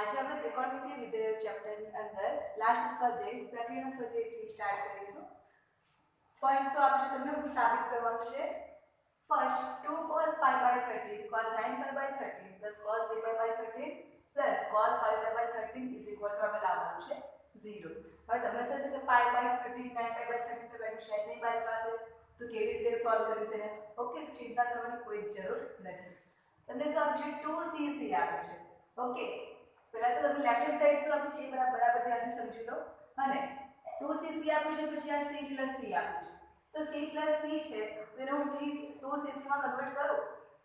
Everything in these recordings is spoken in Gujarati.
आज આપણે ત્રિકોણમિતિ વિધેયો ચેપ્ટરની અંદર લાસ્ટ સ્વાધ્યાય પ્રક્રિયાના સ્વાધ્યાયથી સ્ટાર્ટ કરીશું. ફર્સ્ટ તો આપણે તમને સાબિત કરવાનું છે. First 2 cos pi by 13 cos 9 pi by 13 plus cos 3 pi by 13 plus cos 5 pi by 13 is equal to આપણે લાવવાનું છે 0. હવે તમને થશે કે pi by 13 9 pi by 13 તો વેલ્યુ શાયદ નહીં મારી પાસે, તો કેવી રીતે સોલ્વ કરીશ એને? ઓકે, ચિંતા કરવાની કોઈ જરૂર નથી. તમને શું આપ્યું છે? 2cc આપ્યું છે. ઓકે, પહેલા તો તમે લેફ્ટ હેન્ડ સાઈડ શું આપ્યું છે એ બરાબર ધ્યાનથી સમજી લો. અને 2cc આપ્યું છે, પછી આ c plus c આપ્યું છે. તો c plus c છે તો એને હું પ્લીઝ 2cc માં કન્વર્ટ કરું,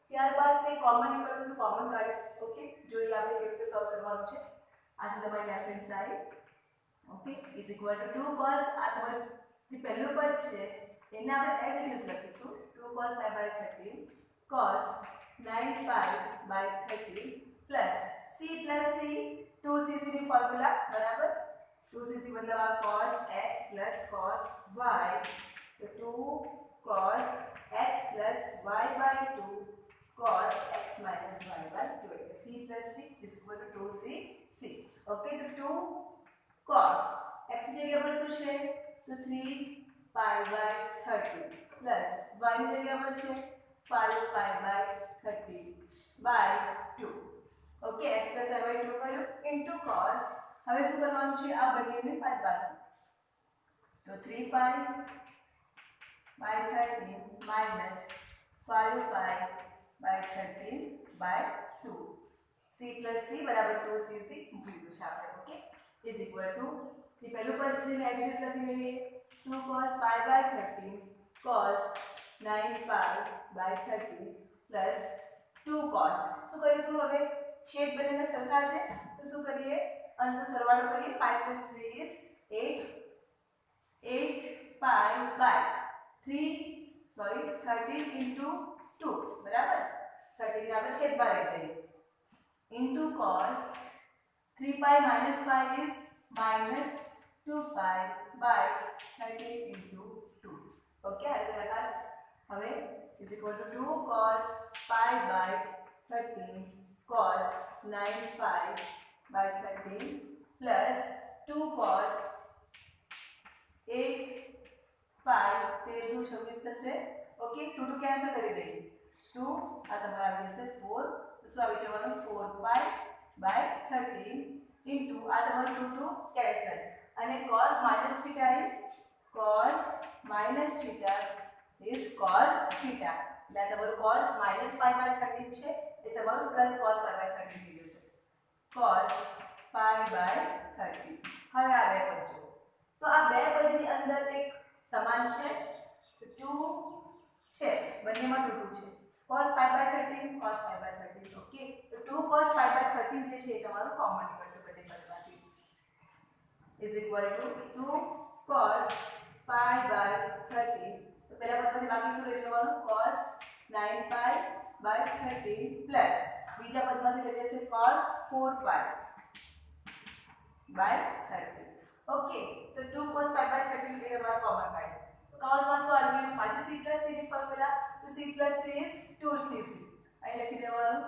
ત્યારબાદ તે કોમન નીકળે તો કોમન કાઢીશ. ઓકે, જોઈએ આપણે કેવી રીતે સોલ્વ કરવાનું છે. આ છે તમારી left hand side. Okay, is equal to 2 cos, આ તમારું જે પહેલું પદ છે એને આપણે એઝ ઇટ ઇઝ લખીશું 2 cos pi by 13 cos 9 pi by 13 plus c plus c 2cc ની ફોર્મ્યુલા બરાબર. 2cc मतलब आ cos x plus cos y, तो 2 cos x plus y by 2 cos x minus y by 2. c plus c is equal to 2cc. Okay, तो 2 cos x जगह पर શું છે તો 3 pi by 30 plus y ની જગ્યા પર છે 5 pi by 30 by 2. Okay, x plus y by 2 કર્યું into cos. હવે શું કરવાનું છે? આ બંનેને બાદબાકી, તો 3 pi by 13 minus 5 pi by 13 by 2. c plus c બરાબર 2cc મૂકી છે આપણે. ઓકે, ઇઝ ઇક્વલ ટુ જે પહેલું પદ છે ને એજ ઇટ ઇઝ લખી લઈએ 2 cos pi by 13 cos 9 pi by 13 plus 2 cos. શું કરીશું હવે? છેદ બંનેના સરખા છે તો શું કરીએ? અંશનો સરવાળો કરીએ. 5 plus 3 is 8 pi by 13 into 2 બરાબર. 13 ને આપણે છેદમાં લઈ જઈએ into cos 3 pi minus 5 is minus 2 pi by 13 into 2. Okay, આ રીતે લખાશે. હવે is equal to 2 cos pi by 13 cos 9 pi by 13 plus 2 cos 8 pi 13 26 થશે. ઓકે, 2 2 કેન્સલ કરી દઈએ. 2 આ તમારા આવી જશે 4, તો શું આવી જવાનું 4 pi by 13 into આ તમારું 2 2 કેન્સલ, અને cos minus theta is cos minus theta is cos theta. એટલે તમારું cos minus pi by 13 છે એ તમારું plus cos pi by 13 થઈ જશે. cos pi by 13. હવે આ બે પદ જુઓ, તો આ બે પદની અંદર એક સમાન છે 2 છે, બંનેમાં 2 2 છે. cos pi by 13 cos pi by 13. Okay, તો 2 cos pi by 13 જે છે એ તમારું કોમન નીકળશે બંને પદમાંથી. Is equal to 2 cos pi by 13. તો પહેલા પદમાંથી બાકી શું રહી જવાનું? cos 9 pi by 13 પ્લસ બીજા પદમાંથી રહી જશે cos 4 pi by 13. ઓકે, તો 2 cos pi by 13 બે તમારા કોમન કાઢો. cos માં શું આવી ગયું? પાછી c plus c ની ફોર્મ્યુલા, તો c plus c is 2cc. અહીં લખી દેવાનું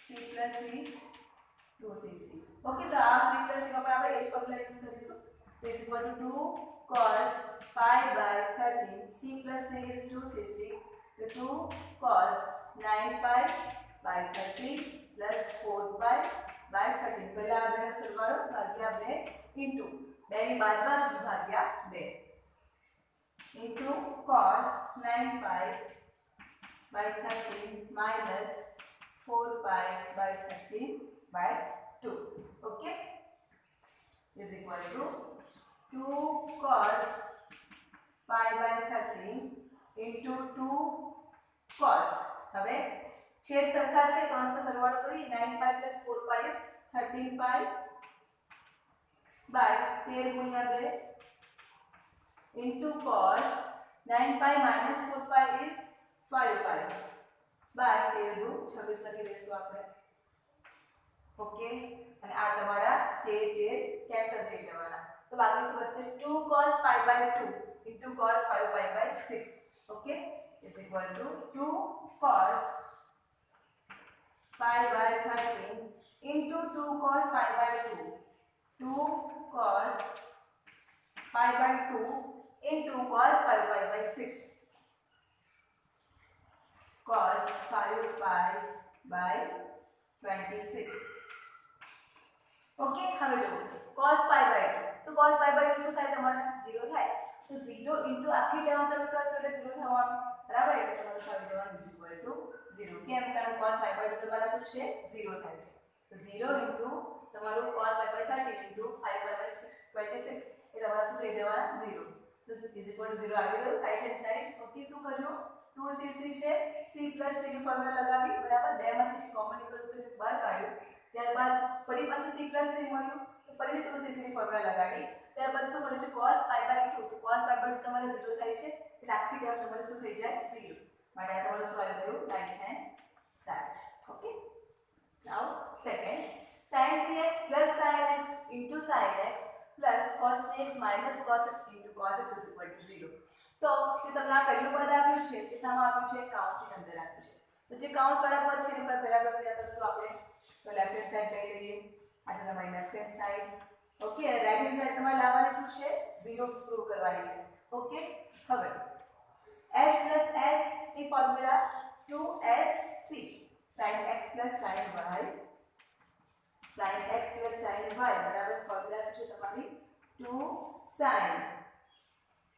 c plus c 2cc. Okay, તો આ c plus c માં આપણે એ જ ફોર્મ્યુલા યુઝ કરીશું. તો is equal to 2 cos pi by 13 c plus c is 2cc. तो 2 cos 9 pi by 13 plus 4 pi by 13. પહેલા આ બેનો સરવાળો ભાગ્યા 2 into 2 ની બાદબાકી ભાગ્યા 2 into cos 9 pi by 13 minus 4 pi by 13 by 2. Okay, is equal to 2 cos pi by 13 into 2 cos. હવે છેદ સરખા છે તો અંશનો સરવાળો કરી 9 pi plus 4 pi is 13 pi by 13 ગુણ્યા 2 into cos 9 pi minus 4 pi is 5 pi by 13 26 લખી દઈશું આપણે. ઓકે, અને આ તમારા 13 કેન્સલ થઈ જવાના, તો બાકી શું બચશે? 2 cos pi by 2 into cos 5 pi by 6. Okay, is equal to 2 cos pi by 13 into 2 cos pi by 2, 2 cos pi by 2 into cos 5 pi by 6, cos 5 pi by 26. Okay હવે જો cos pi by 2 તો cos pi by 2 શું થાય તમારે 0 થાય તો 0 into આખી ટર્મ તમે કરશો એટલે 0 થવાનું બરાબર એટલે તમારું આવી જવાનું is equal to 0 કેમ કારણ cos pi by 2 તમારા શું છે 0 થાય છે તો 0 into તમારું cos pi by 30 into 5 pi by 26 એ તમારા શું થઈ જવાના 0 તો is equal to 0 આવી ગયું રાઈટ હેન્ડ સાઈડ ઓકે શું કર્યું 2cc છે c plus c ની ફોર્મ્યુલા લગાવી બરાબર બે માંથી જે કોમન નીકળ્યું તો બહાર કાઢ્યું ત્યારબાદ ફરી પાછું c plus c મળ્યું તો ફરીથી 2cc ની ફોર્મ્યુલા લગાડી ત્યારબાદ શું મળે છે cos pi by 2 તો cos pi by 2 તમારે 0 થાય છે એટલે આખી ટર્મ તમારે શું થઈ જાય 0 માટે આ તમારું શું આવી ગયું right hand side okay now second sin 3x plus sin x into sin x plus cos 3x minus cos x into cos x is equal to 0 તો જે તમને આ પહેલું પદ આપ્યું છે એ સામે આપ્યું છે કાઉન્સની અંદર આપ્યું છે તો જે કાઉન્સ વાળા પદ છે એની પર પહેલા પ્રક્રિયા કરશું આપણે તો લેફ્ટ હેન્ડ સાઈડ લઈ લઈએ આ છે તમારી left hand side okay right hand side તમારે લાવવાની શું છે 0 પ્રૂવ કરવાની છે ઓકે હવે s plus s ની formula 2sc sin x plus sin y sin x plus sin y બરાબર ફોર્મ્યુલા શું છે તમારી 2 sin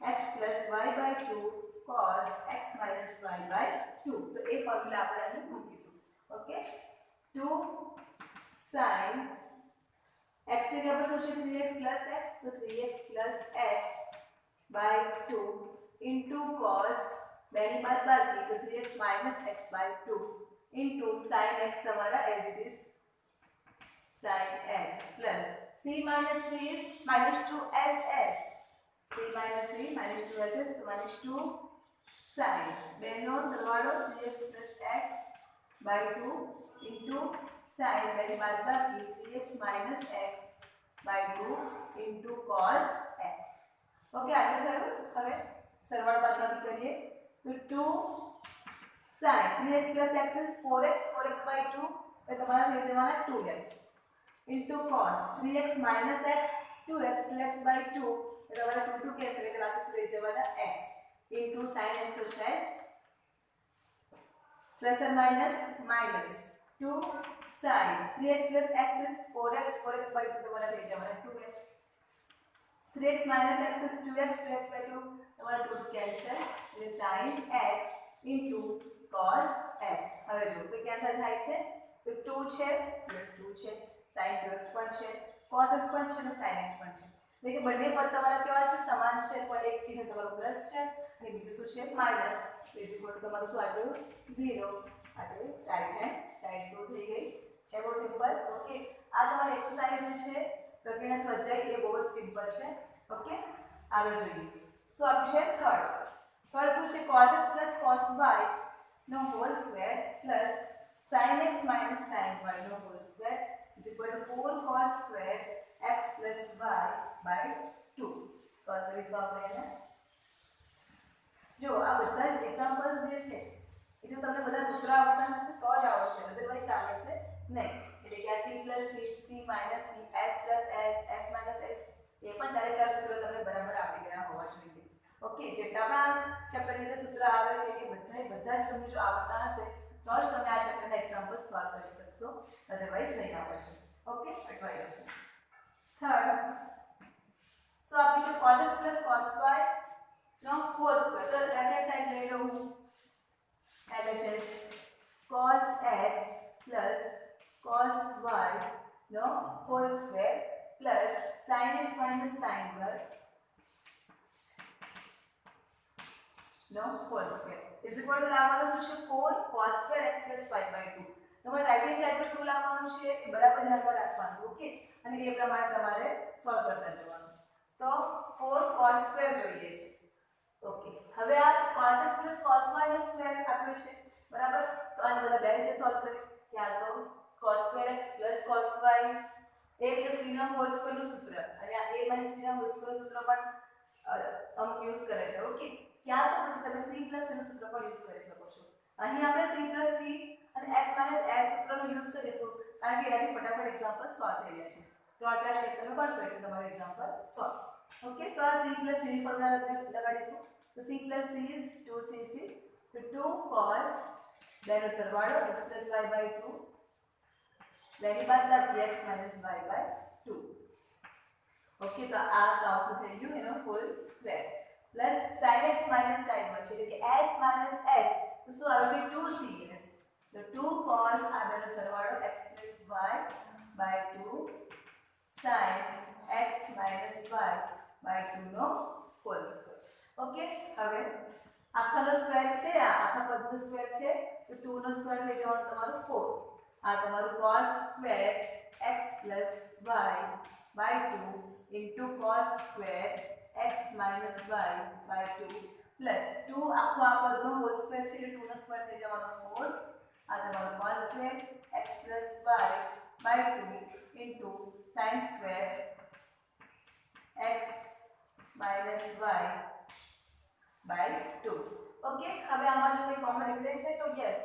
x plus y by 2 cos x minus y by 2 તો એ ફોર્મ્યુલા આપણે અહીં મૂકીશું ઓકે 2 sin x ની જગ્યા પર શું છે 3x plus x તો 3x plus x by 2 into cos બેની બાદ બાકી તો 3x minus x by 2 into sin x તમારા as it is sin x plus c minus c is minus 2ss c minus c minus 2ss तो minus 2 sin બેનો સરવાળો 3x plus x by 2 into sin બેની બાદ બાકી 3x minus x by 2 into cos x okay આટલું થયું હવે સરવાળો બાદ બાકી કરીએ તો 2 sin 3x plus x is 4x by 2 એટલે તમારા થઈ જવાના 2x into cos 3x minus x 2x by 2 એટલે તમારે 2 કેન્સલ એટલે બાકી શું રહી જવાના x into sin x તો છે જ plus or minus 2 sin 3x plus x is 4x by 2 તમારા થઈ જવાના 2x 3x minus x is 2x by 2 તમારા 2 કેન્સલ એટલે sin x into cos x હવે જો તો કેન્સલ થાય છે તો 2 છે plus 2 છે sin 2x પણ છે cos x પણ છે અને sin x પણ છે એટલે કે બંને પદ તમારા કેવા છે સમાન છે પણ એક ચિહ્ન તમારું પ્લસ છે અને બીજું શું છે માઈનસ ઇઝ ઇક્વલ ટુ તમારું શું આવ્યું 0 એટલે રાઈટ હેન્ડ સાઈડ પ્રૂવ થઈ ગઈ છે બહુ સિમ્પલ ઓકે આ તમારી એક્સરસાઇઝ છે પ્રક્રિયા સ્વાધ્યાય એ બહુ જ સિમ્પલ છે ઓકે આગળ જોઈએ સો આપ્યું છે થર્ડ શું છે cos x plus cos y નો whole square plus sin x minus sin y નો whole square is equal to 4 cos square x plus y by 2 solve કરીશું આપણે જો આ બધા જ એક્ઝામ્પલ્સ જે છે એ જો તમને બધા સૂત્ર આવડતા હશે તો જ આવડશે અધરવાઇઝ આવડશે નહીં એટલે કે આ c plus c c minus c s plus s s minus s એ પણ ચાર સૂત્રો તમને બરાબર આવડી ગયા હોવા જોઈએ ઓકે જેટલા પણ ચેપ્ટરની અંદર સૂત્ર આવે છે એ બધા જ તમને જો આવડતા હશે તો જ તમે આ ચેપ્ટરના એક્ઝામ્પલ સોલ્વ કરી શકશો અધરવાઇઝ નહીં આવડશે ઓકે અટવાઈ જશે થર્ડ સો આપણી છે cos x plus cos y નો હોલ સ્ક્વેર તો લેફ્ટ હેન્ડ સાઈડ લઈ લઉં LHS cos x plus cos y નો whole square plus sin x minus sin y નો whole square is equal to લાવવાનું શું છે 4 cos square x plus y by 2 તમારે રાઈટ હેન્ડ સાઈડ પર શું લાવવાનું છે એ બરાબર ધ્યાનમાં રાખવાનું ઓકે અને એ પ્રમાણે તમારે સોલ્વ કરતા જવાનું તો 4 cos square જોઈએ છે ઓકે હવે આ cos x plus cos y નો સ્ક્વેર આપ્યો છે બરાબર તો આને બધા બે રીતે સોલ્વ કરીએ ક્યાં તો cos square x plus cos y a plus b નો હોલ સ્ક્વેર નું સૂત્ર અને આ a minus b નો હોલ સ્ક્વેર નું સૂત્ર પણ અમુક યુઝ કરે છે ઓકે ક્યાં તો પછી તમે c plus નું સૂત્ર પણ યુઝ કરી શકો છો અહીં આપણે c plus c અને s minus s સૂત્રનો યુઝ કરીશું કારણ કે એનાથી ફટાફટ એક્ઝામ્પલ સોલ્વ થઈ જાય છે. 3-4 સ્ટેપ તમે કરશો એટલે તમારું એક્ઝામ્પલ સોલ્વ. ઓકે, તો આ c + c ની ફોર્મ્યુલા લગાડીશું. તો c + c is 2cc. તો 2 cos બેનો સરવાળો x + y/2 બેની બાદબાકી x - y/2. ઓકે, તો આ કાઉન્સ થઈ ગયું એનો hall square plus sin x - sin y છે એટલે કે s - s તો શું આવે છે 2cs. તો 2 cos આ બેનો સરવાળો x + y/2 sin x - y/2 નો હોલ સ્ક્વેર. ઓકે, હવે આખાનો સ્ક્વેર છે, આ આખા પદનો સ્ક્વેર છે તો 2 નો સ્ક્વેર થઈ જવાનો તમારો 4. આ તમારું cos square x + y/2 into cos square x minus y/2 plus 2 આખો આ પદનો હોલ સ્ક્વેર છે એટલે 2 નો સ્ક્વેર થઈ જવાનો 4. આ તમારો cos square x plus y/2 into sin square x minus y/2. Okay, હવે આમાં જો કોઈ કોમન નીકળે છે તો યસ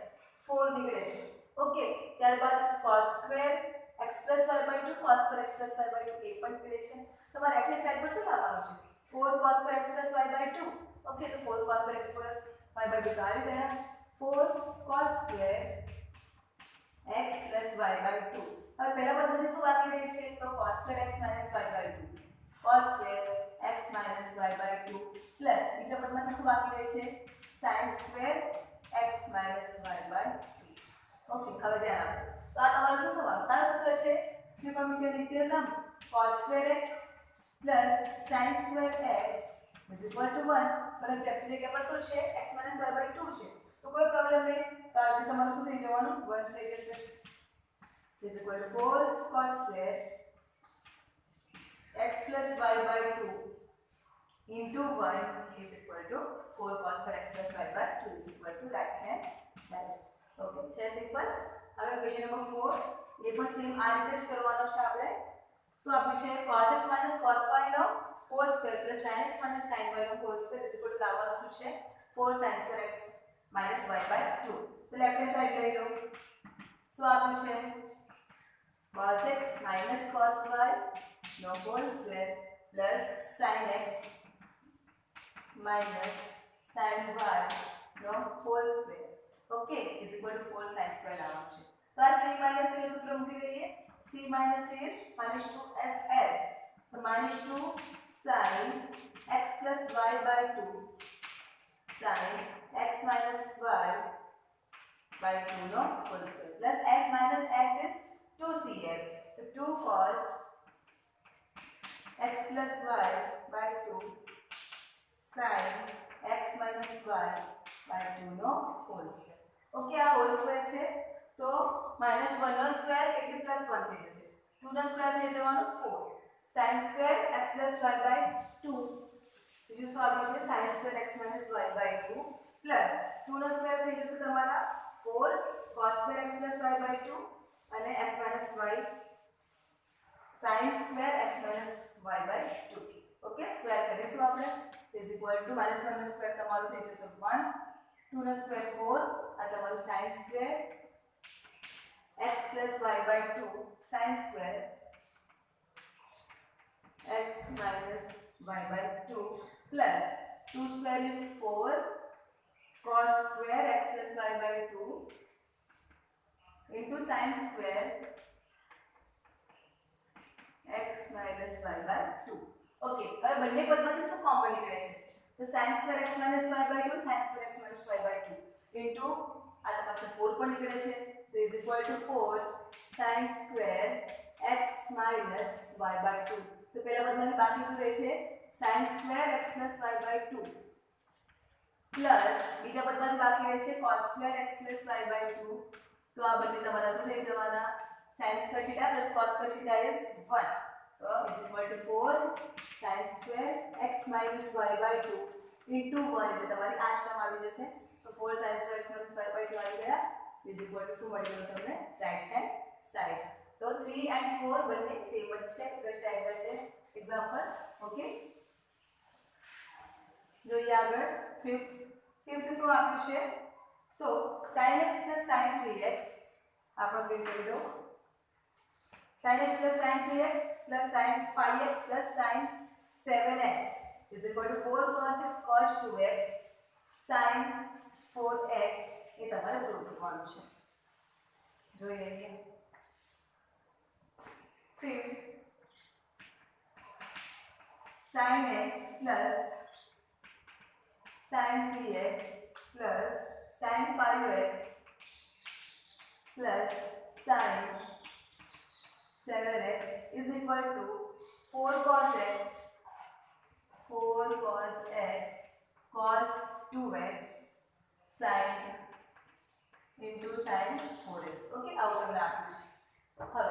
4 નીકળે છે. ઓકે, ત્યારબાદ cos square x plus y/2 cos square x plus y/2 એ પણ નીકળે છે. તમારે રાઈટ હેન્ડ સાઈડ પર શું લાવવાનું છે 4 cos square x plus y/2. Okay, તો 4 cos square x plus y/2 તો આવી ગયા 4 cos square x plus y/2. હવે પહેલા પદમાંથી શું બાકી રહે છે તો cos square x minus y/2 cos square x minus y/2 plus બીજા પદમાંથી શું બાકી રહે છે sin square x minus y/2. Okay, હવે ધ્યાન આપો. તો આ તમારું શું થવાનું સારું સૂત્ર છે ત્રિકોણમિતિય નિત્યસમ cos square x plus sin square x is equal to 1. પરંતુ x ની જગ્યા પર શું છે x minus y/2 છે તો કોઈ પ્રોબ્લેમ નહીં. તો આ તમારું શું થઈ જવાનું 1 થઈ જશે. is equal to 4 cos square x plus y/2 into 1 is equal to 4 cos square x plus y/2 is equal to right hand side. Okay, છે સિમ્પલ. હવે ક્વેશ્ચન નંબર 4 એ પણ સેમ આ રીતે જ કરવાનો છે આપણે. શું આપ્યું છે cos x minus cos y નો whole square plus sin x minus sin y નો whole square is equal to લાવવાનું શું છે 4 sin square x minus y/2. તો લેફ્ટ હેન્ડ સાઈડ લઈ લો. શું આપ્યું છે cos x minus cos y નો whole square plus sin x minus sin y નો whole square. Okay, is equal to 4 sin square લાવવાનું છે. તો આ c minus c નું સૂત્ર મૂકી દઈએ. c minus c is -2ss. તો -2 sin x plus y/2 sin x minus y/2 નો whole square plus s minus s is 2cs. તો 2 cos x plus y/2 sin x minus y/2 નો હોલ સ્ક્વેર. ઓકે, આ હોલ સ્ક્વેર છે તો -1 નો સ્ક્વેર એટલે +1 થઈ જશે. 2 નો સ્ક્વેર થઈ જવાનો 4 sin square x plus y/2 બીજું શું આપ્યું છે sin square x minus y/2 plus 2 નો સ્ક્વેર થઈ જશે તમારા 4 cos square x plus y/2 અને x minus y sin square x minus y/2. Okay, square કરીશું આપણે is equal to -1 નો સ્ક્વેર તમારું થઈ જશે 1 2 નો સ્ક્વેર 4 આ તમારું sin square x plus y/2 sin square x minus y/2 plus 2 square is 4 cos square x plus y/2 into sin square x minus y/2. Okay, હવે બંને પદમાંથી શું કોમન નીકળે છે તો sin square x minus y/2 sin square x minus y/2 into આ તો પાછું 4 પણ નીકળે છે તો is equal to 4 sin square x minus y/2. તો પહેલા પદમાંથી બાકી શું રહે છે sin square x plus y/2 plus બીજા પદમાંથી બાકી રહે છે cos square x plus y/2. તો આ બંને તમારા શું થઈ જવાના sin square theta plus cos square theta is 1. તો is equal to 4 sin square x minus y/2 into 1 એટલે તમારી આ ટર્મ આવી જશે. તો 4 sin square x minus y/2 આવી ગયા is equal to શું મળી ગયું તમને રાઈટ હેન્ડ સાઈડ. તો 3 and 4 બંને સેમ જ છે ફર્સ્ટ આઈડિયા છે એક્ઝામ્પલ. ઓકે, જોઈએ આગળ ફિફ્થ શું આપ્યું છે તો sin x plus sin 3x આપણો પેજ કરી દો sin x plus sin 3x plus sin 5x plus sin 7x is equal to 4 cos x cos 2x sin 4x એ તમારે પ્રૂવ કરવાનું છે. જોઈ લઈએ. Fifth sin x plus sin 3x plus sin 5x plus sin 7x is equal to 4 cos x cos 2x sin into sin 4x. Okay, આવું તમને આપ્યું છે. હવે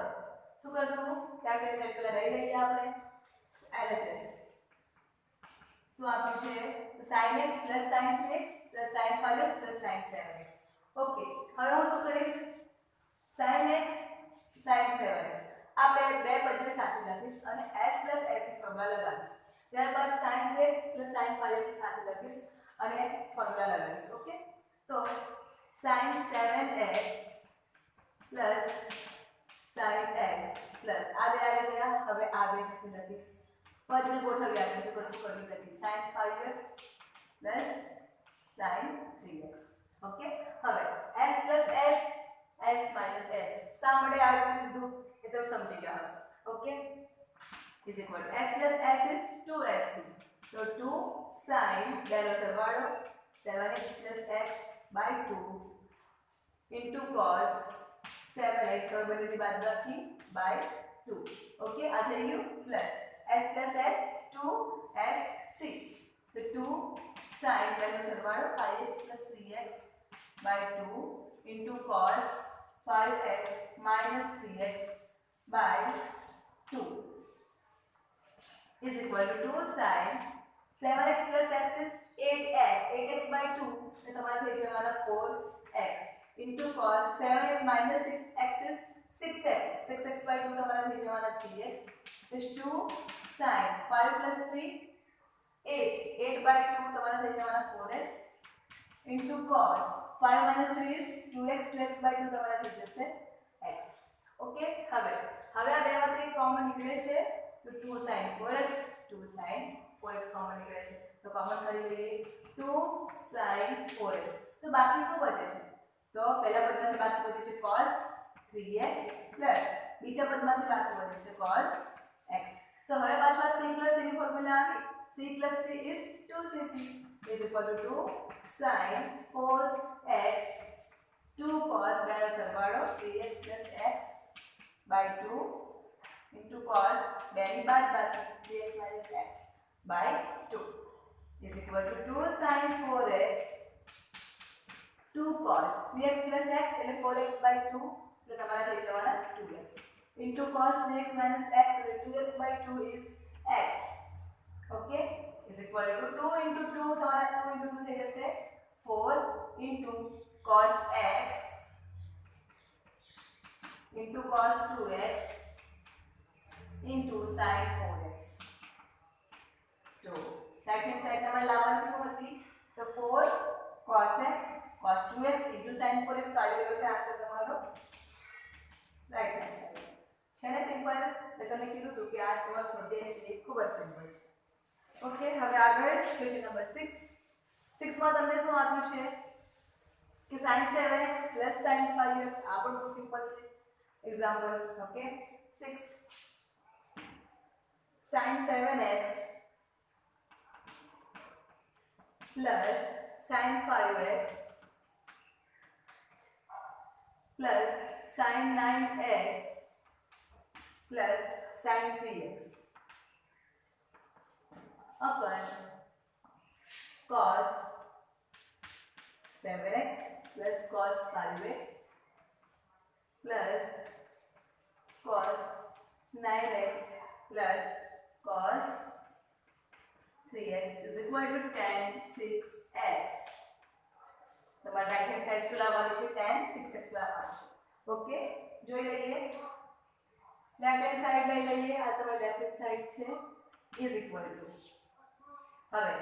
શું કરશું? કેપિટલ સાઈડ પેલા લઈ લઈએ આપણે LHS. શું આપ્યું છે? sin x plus sin 3x plus sin 5x plus sin 7x. Okay, હવે હું શું કરીશ? sin x sin 7x આ બે પદને સાથે લખીશ અને s plus s ની ફોર્મ્યુલા લગાવીશ. ત્યારબાદ sin 3x plus sin 5x સાથે લખીશ અને ફોર્મ્યુલા લગાવીશ. ઓકે, તો sin 7x plus sin x plus આ બે આવી ગયા. હવે આ બે સાથે લખીશ. પદને ગોઠવ્યા છે તો કશું કરી નથી. sin 5x plus sin 3x. Okay, હવે s plus s s minus s શા માટે આવી દીધું એ તમે સમજી ગયા હશો. Okay, is equal to s plus s is 2sc. તો 2 sin બેનો સરવાળો 7x plus x by 2 into cos 7x હવે બંનેની બાદબાકી by 2. ઓકે, આ થઈ ગયું plus s plus s 2sc. તો 2 sin બેનો સરવાળો 5x plus 3x by 2 into cos 5x minus 3x by 2 is equal to 2 sin 7x plus x is 8x. 8x by 2 तो तुम्हारा થઈ જવાના 4x into cos 7x minus 6x is 6x. 6x by 2 तुम्हारा થઈ જવાના 3x is 2 sin 5 plus 3 8. 8 by 2 तुम्हारा થઈ જવાના 4x into cos 5 minus 3 is 2x. 2x by 2 તમારા થઈ જશે x. ઓકે, હવે આ બેમાંથી કોમન નીકળે છે તો 2 sin 4x 2 sin 4x common નીકળે છે તો કોમન કરી લઈએ 2 sin 4x. તો બાકી શું બચે છે? તો પહેલા પદમાંથી બાકી બચે છે cos 3x પ્લસ બીજા પદમાંથી બાકી બચે છે cos x. તો હવે પાછો આ c plus c ની ફોર્મ્યુલા આવી. c plus c is 2cc is equal to 2 sin 4x 2 cos બેનો સરવાળો 3x plus x by 2 into cos બેની બાદબાકી 3x minus x by 2 is equal to 2 sin 4x 2 cos 3x plus x એટલે 4x by 2 એટલે તમારા થઈ જવાના 2x into cos 3x minus x એટલે 2x by 2 is x. okay is equal to 2 into 2 તમારા 2 into 2 થઈ જશે 4 into cos x into cos 2x into sin 4x. तो राइट हैंड साइड नंबर लावવાની શું હતી? તો 4 cos x cos 2x into sin 4x તો આવી ગયો છે આન્સર તમારો રાઈટ હેન્ડ સાઈડ છે ને સિમ્પલ. મેં તમને કીધું હતું કે આ તમારો સ્વાધ્યાય છે ખૂબ જ સિમ્પલ છે. ઓકે, હવે આગળ ક્વેશ્ચન નંબર 6. 6 માં તમને શું આપ્યું છે કે sin 7x sin 5x આ પણ બહુ સિમ્પલ છે. Example okay 6 sin 7x plus sin 5x plus sin 9x plus sin 3x upon cos 7x plus cos 5x plus cos 9x plus cos 3x is equal to tan 6x. તમારે રાઈટ હેન્ડ સાઈડ શું લાવવાની છે? tan 6x લાવવાની છે. ઓકે, જોઈ લઈએ. લેફ્ટ હેન્ડ સાઈડ લઈ લઈએ. આ તમારી લેફ્ટ હેન્ડ સાઈડ છે is equal to હવે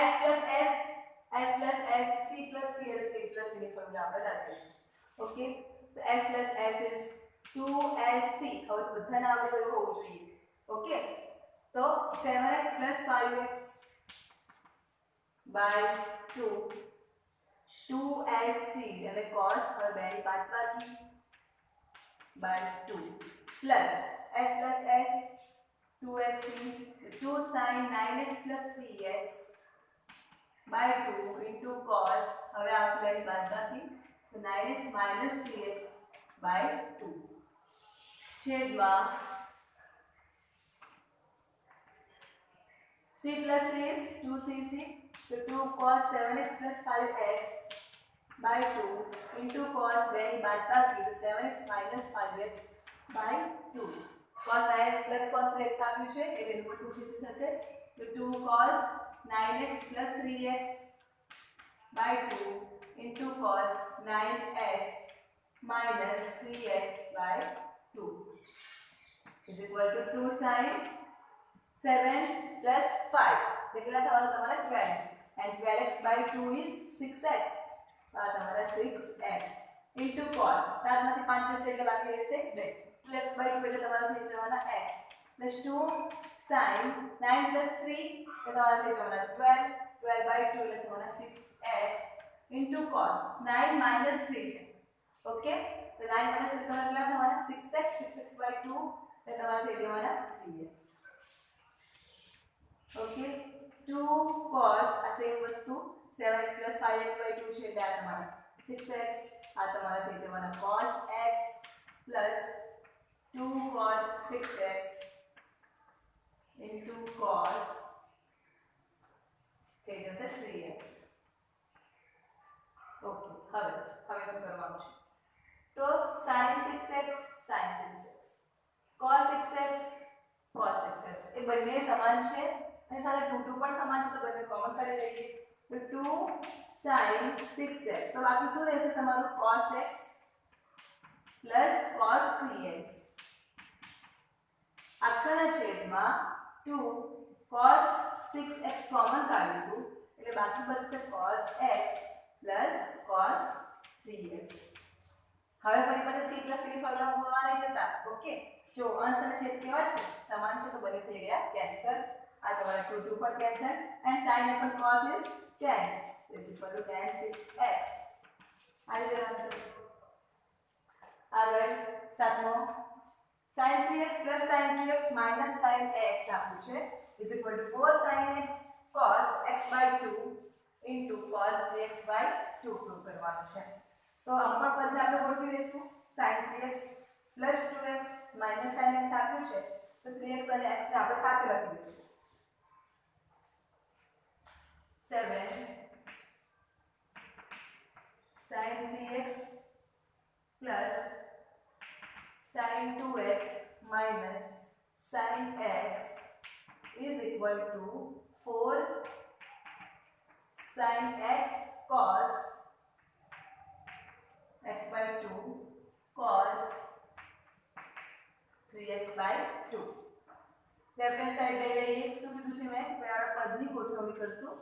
s plus s c plus c અને c plus c ની ફોર્મ્યુલા આપણે લખીએ છીએ. ઓકે, તો s plus s is 2sc હવે તો બધાને આવડે એવું હોવું જોઈએ ઓકે તો 7x + 5x by 2 2sc એટલે cos હવે બેની બાદબાકી by 2 plus s plus s 2sc 2 sin 9x plus 3x by 2 into cos હવે આવશે બેની બાદબાકી તો 9x minus 3x by 2 છેદમાં c plus c is 2cc so 2 cos 7x plus 5x by 2 into cos બેની બાદબાકી તો 7x minus 5x by 2 cos 9x plus cos 3x આપ્યું છે એટલે એનું 2cc થશે તો 2 cos 9x plus 3x by 2 into cos 9x minus 3x by 2 is equal to 2 sin 7 plus 5 કેટલા થવાનું તમારા 12x and 12x by 2 is 6x આ તમારા 6x into cos 7 માંથી 5 જશે એટલે બાકી રહેશે 2 2x by 2 એટલે તમારા થઈ જવાના x plus 2 sin 9 plus 3 એટલે તમારા થઈ જવાના 12 12 by 2 એટલે તમારા 6x into cos 9 minus 3 છે ઓકે તો 9 minus 3 તમારા કેટલા થવાના 6x 6x by 2 એટલે તમારા થઈ જવાના 3x ओके 2 cos આ સેમ વસ્તુ 7x + 5x by 2 છે એટલે આ તમારા 6x આ તમારા થઈ જવાના cos x plus 2 cos 6x into cos થઈ જશે 3x ઓકે હવે શું કરવાનું છે તો sin 6x sin 6x cos 6x cos 6x એ બંને સમાન છે અને સાથે 2 2 પણ સમાન છે તો બંને કોમન કાઢી લઈએ તો 2 sin 6x તો બાકી શું રહેશે તમારું cos x plus cos 3x આખરના છેદમાં 2 cos 6x કોમન કાઢીશું એટલે બાકી બચશે cos x plus cos 3x હવે ફરી પાછા c plus c ની ફોર્મ્યુલા મૂકવા નહીં જતા ઓકે જો અંશ અને છેદ કેવા છે સમાન છે તો બંને થઈ ગયા કેન્સલ આ તમારા 2 2 પર cancel and sin upon cos is tan is equal to tan 6x આવી ગયો આન્સર આગળ સાતમો sin 3x plus sin 2x minus sin x આપ્યું છે is equal to 4 sin x cos x by 2 into cos 3x by 2 prove કરવાનું છે તો આમાં પણ પદને આપણે ગોઠવી દઈશું sin 3x plus 2x minus sin x આપ્યું છે તો 3x અને x ને આપણે સાથે લખી દઈશું 7 sin 3x plus sin 2x minus sin x is equal to 4 sin x cos x by 2 cos 3x by 2 left hand side ले लिए શું કીધું છે મેં કે આપણે પદની ગોઠવણી કરશું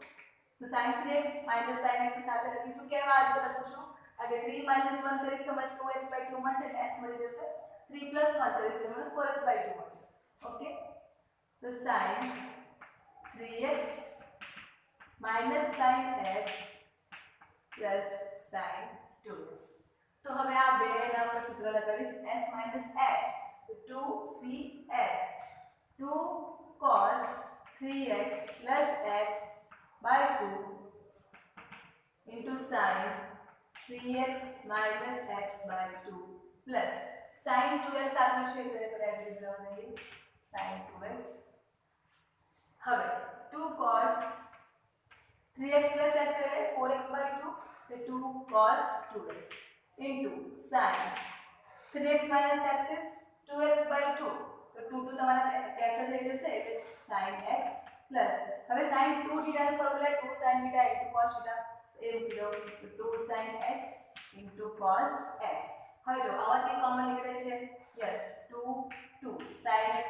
તો sin 3x minus sin x સાથે લખીશું કેમ આ રીતે લખું છું એટલે 3 minus 1 કરીશ તો મને 2x by 2 મળશે એટલે x મળી જશે 3 plus 1 કરીશ તો મને 4x by 2 મળશે ઓકે તો sin 3x minus sin x plus sin 2x તો હવે આ બે ના પર સૂત્ર લગાવીશ s minus x તો 2cs 2 cos 3x plus x by 2 into sin 3x minus x by 2 plus sin 2x આપ્યું છે તો એ એઝ ઇઝ લઈએ sin 2x હવે 2 cos 3x plus x એટલે 4x by 2 તો 2 cos 2x into sin 3x minus x is 2x by 2 તો 2 2 તમારા કેન્સલ થઈ જશે એટલે sin x plus હવે sin 2 θ નો ફોર્મ્યુલા 2 sin θ into cos θ એ મૂકી દો તો 2 sin x into cos x હવે જો આમાંથી કોમન નીકળે છે yes 2 2 sin x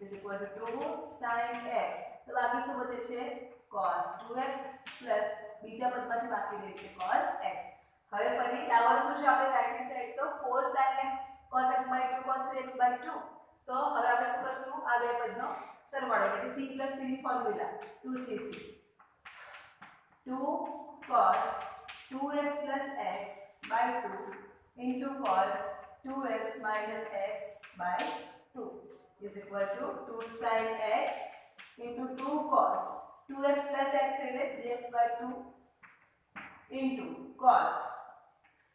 is equal to 2 sin x તો બાકી શું બચે છે cos 2x plus બીજા પદમાંથી બાકી રહે છે cos x હવે ફરી ડાબા શું છે આપણે રાઈટ હેન્ડ સાઈડ તો 4 sin x cos x by 2 cos 3x by 2 તો હવે આપણે શું કરશું આ બે પદનો સરવાળો એટલે કે c plus c ની formula 2cc 2 cos 2x plus x by 2 into cos 2x minus x by 2 is equal to 2 sin x into 2 cos 2x plus x એટલે 3x by 2 into cos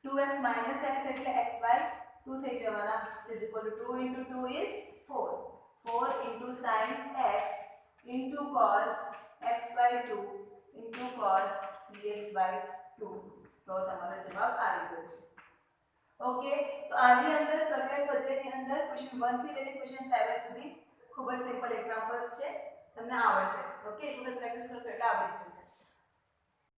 2x minus x એટલે x by 2 થઈ જવાના is equal to 2 into 2 is 4 4 into sin x into cos x by 2 into cos 3x by 2 તો તમારો જવાબ આવી ગયો છે ઓકે તો આની અંદર પ્રક્રિયા સ્વાધ્યાયની અંદર ક્વેશ્ચન 1 થી લઈને ક્વેશ્ચન 7 સુધી ખૂબ જ સિમ્પલ એક્ઝામ્પલ્સ છે તમને આવડશે ઓકે તો પ્રેક્ટિસ કરશો એટલે આવડી જશે